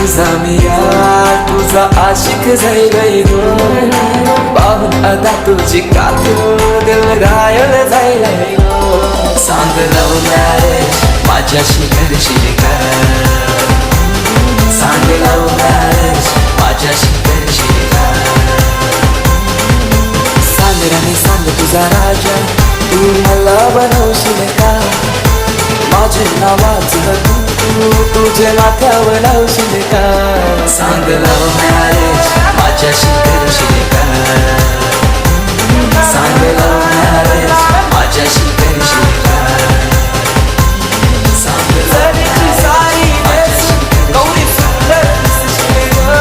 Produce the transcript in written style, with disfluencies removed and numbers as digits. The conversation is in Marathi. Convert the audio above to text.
तुझा मी यार तुझा आशिक जाईल गो पाहून आता तुझी कातू दिल घायल जाईल गो सांग लव मॅरेज माझ्याशी करशील का सांग लव मॅरेज माझ्याशी करशील का सांग राणी सांग तुझा राजा तू मला बनवशील का माझे नावाचं तू तुझे माथ्यावर लावशील का सांग लव